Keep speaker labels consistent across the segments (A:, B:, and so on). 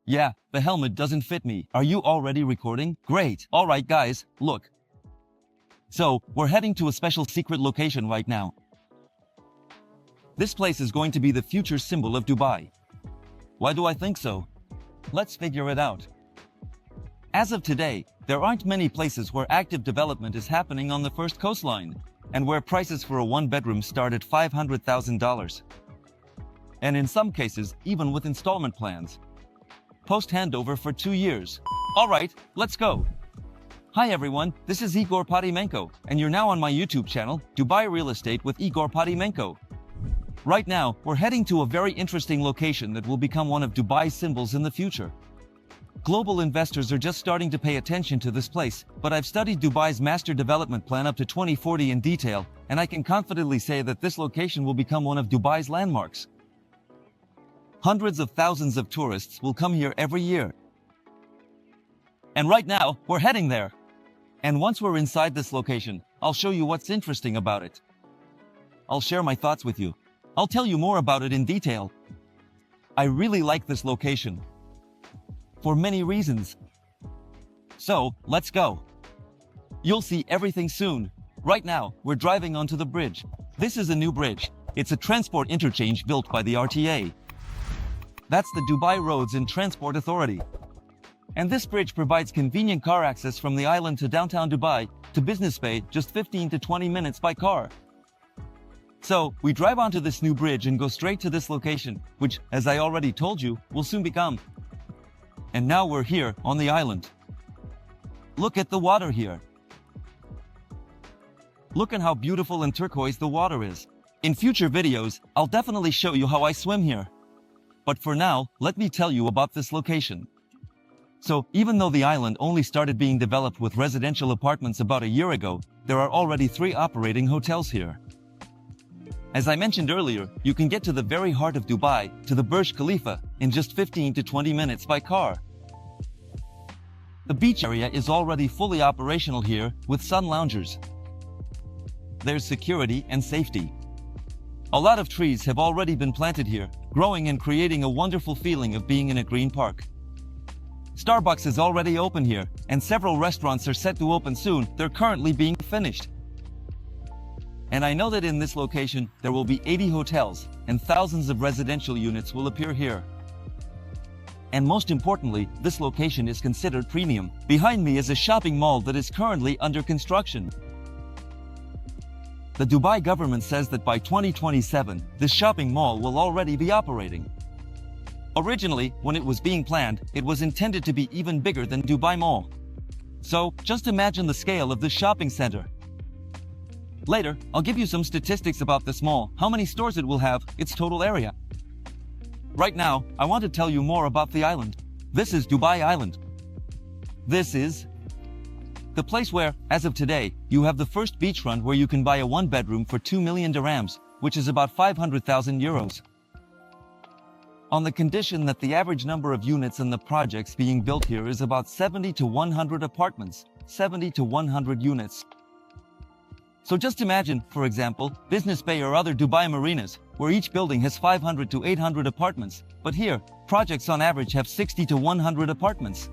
A: Yeah, the helmet doesn't fit me. Are you already recording? Great. Alright guys, look. So, we're heading to a special secret location right now. This place is going to be the future symbol of Dubai. Why do I think so? Let's figure it out. As of today, there aren't many places where active development is happening on the first coastline, and where prices for a one-bedroom start at $500,000. And in some cases, even with installment plans. Post handover for 2 years. Alright, let's go. Hi everyone, this is Igor Podimenko, and you're now on my YouTube channel, Dubai Real Estate with Igor Podimenko. Right now, we're heading to a very interesting location that will become one of Dubai's symbols in the future. Global investors are just starting to pay attention to this place, but I've studied Dubai's master development plan up to 2040 in detail, and I can confidently say that this location will become one of Dubai's landmarks. Hundreds of thousands of tourists will come here every year. And right now, we're heading there. And once we're inside this location, I'll show you what's interesting about it. I'll share my thoughts with you. I'll tell you more about it in detail. I really like this location. For many reasons. So, let's go. You'll see everything soon. Right now, we're driving onto the bridge. This is a new bridge. It's a transport interchange built by the RTA. That's the Dubai Roads and Transport Authority. And this bridge provides convenient car access from the island to downtown Dubai, to Business Bay, just 15 to 20 minutes by car. So, we drive onto this new bridge and go straight to this location, which, as I already told you, will soon become. And now we're here, on the island. Look at the water here. Look at how beautiful and turquoise the water is. In future videos, I'll definitely show you how I swim here. But for now, let me tell you about this location. So, even though the island only started being developed with residential apartments about a year ago, there are already 3 operating hotels here. As I mentioned earlier, you can get to the very heart of Dubai, to the Burj Khalifa, in just 15 to 20 minutes by car. The beach area is already fully operational here, with sun loungers. There's security and safety. A lot of trees have already been planted here, growing and creating a wonderful feeling of being in a green park. Starbucks is already open here, and several restaurants are set to open soon. They're currently being finished. And I know that in this location, there will be 80 hotels, and thousands of residential units will appear here. And most importantly, this location is considered premium. Behind me is a shopping mall that is currently under construction. The Dubai government says that by 2027, this shopping mall will already be operating. Originally, when it was being planned, it was intended to be even bigger than Dubai Mall. So, just imagine the scale of this shopping center. Later, I'll give you some statistics about this mall, how many stores it will have, its total area. Right now, I want to tell you more about the island. This is Dubai Island. This is the place where, as of today, you have the first beachfront where you can buy a one-bedroom for 2 million dirhams, which is about 500,000 euros. On the condition that the average number of units in the projects being built here is about 70 to 100 apartments, 70 to 100 units. So just imagine, for example, Business Bay or other Dubai marinas, where each building has 500 to 800 apartments, but here, projects on average have 60 to 100 apartments.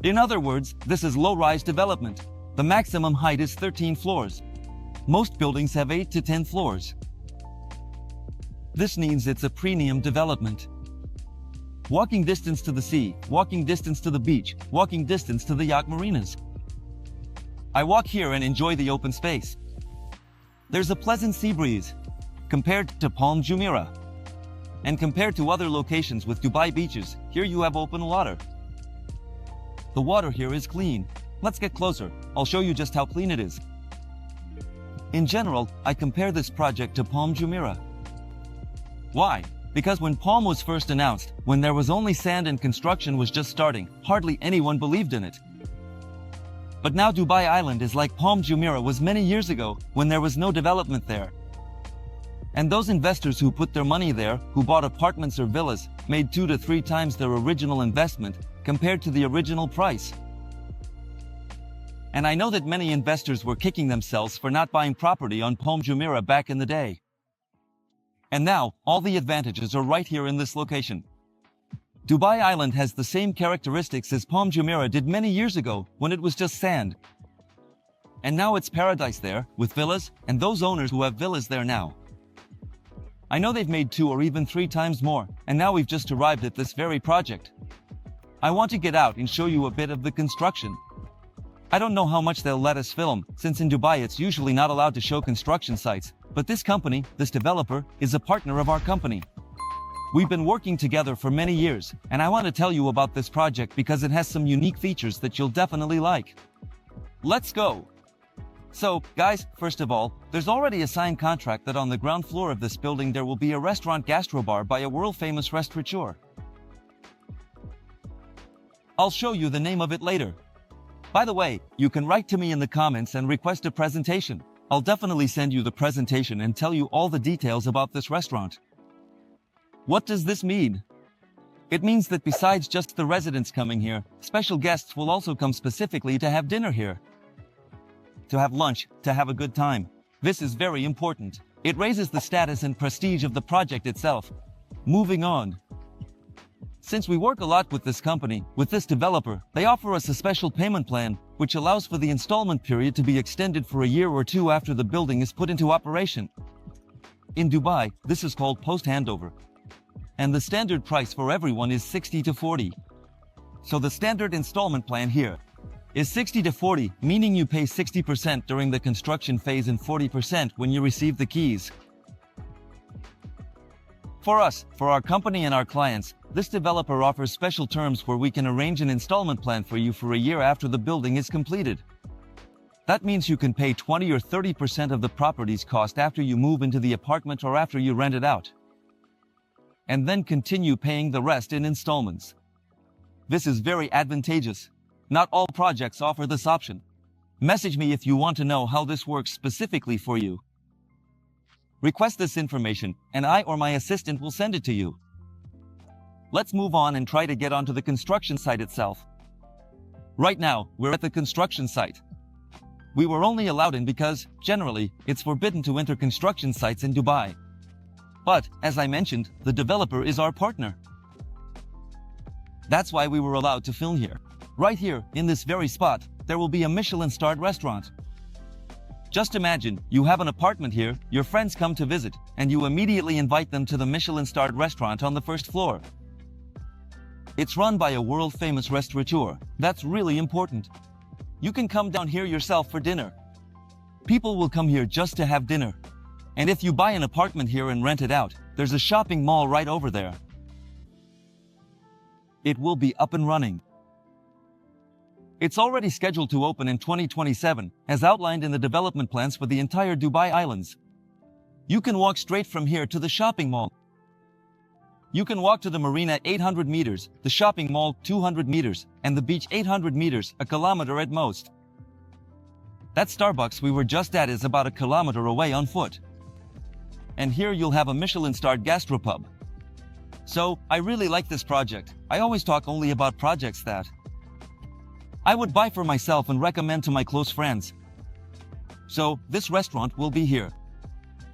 A: In other words, this is low-rise development. The maximum height is 13 floors. Most buildings have 8 to 10 floors. This means it's a premium development. Walking distance to the sea, walking distance to the beach, walking distance to the yacht marinas. I walk here and enjoy the open space. There's a pleasant sea breeze, compared to Palm Jumeirah. And compared to other locations with Dubai beaches, here you have open water. The water here is clean. Let's get closer. I'll show you just how clean it is. In general, I compare this project to Palm Jumeirah. Why? Because when Palm was first announced, when there was only sand and construction was just starting, hardly anyone believed in it. But now Dubai Island is like Palm Jumeirah was many years ago, when there was no development there. And those investors who put their money there, who bought apartments or villas, made 2 to 3 times their original investment, compared to the original price. And I know that many investors were kicking themselves for not buying property on Palm Jumeirah back in the day. And now, all the advantages are right here in this location. Dubai Island has the same characteristics as Palm Jumeirah did many years ago when it was just sand. And now it's paradise there, with villas, and those owners who have villas there now. I know they've made 2 or even 3 times more, and now we've just arrived at this very project. I want to get out and show you a bit of the construction. I don't know how much they'll let us film, since in Dubai it's usually not allowed to show construction sites, but this company, this developer, is a partner of our company. We've been working together for many years, and I want to tell you about this project because it has some unique features that you'll definitely like. Let's go! So, guys, first of all, there's already a signed contract that on the ground floor of this building there will be a restaurant gastrobar by a world-famous restaurateur. I'll show you the name of it later. By the way, you can write to me in the comments and request a presentation. I'll definitely send you the presentation and tell you all the details about this restaurant. What does this mean? It means that besides just the residents coming here, special guests will also come specifically to have dinner here. To have lunch, to have a good time. This is very important. It raises the status and prestige of the project itself. Moving on. Since we work a lot with this company, with this developer, they offer us a special payment plan, which allows for the installment period to be extended for a year or 2 after the building is put into operation. In Dubai, this is called post-handover. And the standard price for everyone is 60 to 40. So the standard installment plan here is 60 to 40, meaning you pay 60% during the construction phase and 40% when you receive the keys. For us, for our company and our clients, this developer offers special terms where we can arrange an installment plan for you for a year after the building is completed. That means you can pay 20 or 30% of the property's cost after you move into the apartment or after you rent it out. And then continue paying the rest in installments. This is very advantageous. Not all projects offer this option. Message me if you want to know how this works specifically for you. Request this information, and I or my assistant will send it to you. Let's move on and try to get onto the construction site itself. Right now, we're at the construction site. We were only allowed in because, generally, it's forbidden to enter construction sites in Dubai. But, as I mentioned, the developer is our partner. That's why we were allowed to film here. Right here, in this very spot, there will be a Michelin-starred restaurant. Just imagine, you have an apartment here, your friends come to visit, and you immediately invite them to the Michelin-starred restaurant on the first floor. It's run by a world-famous restaurateur. That's really important. You can come down here yourself for dinner. People will come here just to have dinner. And if you buy an apartment here and rent it out, there's a shopping mall right over there. It will be up and running. It's already scheduled to open in 2027, as outlined in the development plans for the entire Dubai Islands. You can walk straight from here to the shopping mall. You can walk to the marina 800 meters, the shopping mall 200 meters, and the beach 800 meters, a kilometer at most. That Starbucks we were just at is about a kilometer away on foot. And here you'll have a Michelin-starred gastropub. So, I really like this project. I always talk only about projects that I would buy for myself and recommend to my close friends. So, this restaurant will be here.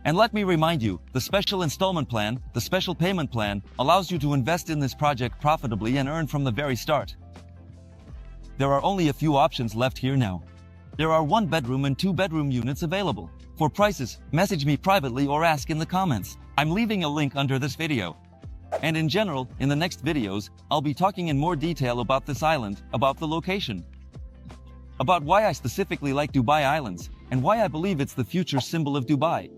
A: And let me remind you, the special installment plan, the special payment plan, allows you to invest in this project profitably and earn from the very start. There are only a few options left here now. There are 1-bedroom and 2-bedroom units available. For prices, message me privately or ask in the comments. I'm leaving a link under this video. And in general, in the next videos, I'll be talking in more detail about this island, about the location, about why I specifically like Dubai Islands, and why I believe it's the future symbol of Dubai.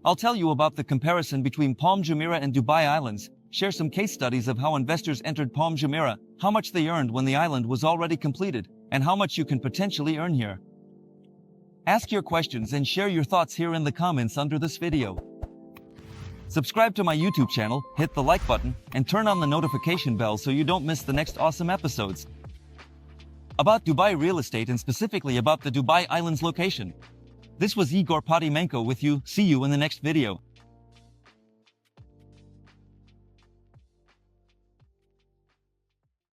A: I'll tell you about the comparison between Palm Jumeirah and Dubai Islands, share some case studies of how investors entered Palm Jumeirah, how much they earned when the island was already completed, and how much you can potentially earn here. Ask your questions and share your thoughts here in the comments under this video. Subscribe to my YouTube channel, hit the like button, and turn on the notification bell so you don't miss the next awesome episodes. About Dubai real estate and specifically about the Dubai Islands location. This was Igor Podimenko with you. See you in the next video.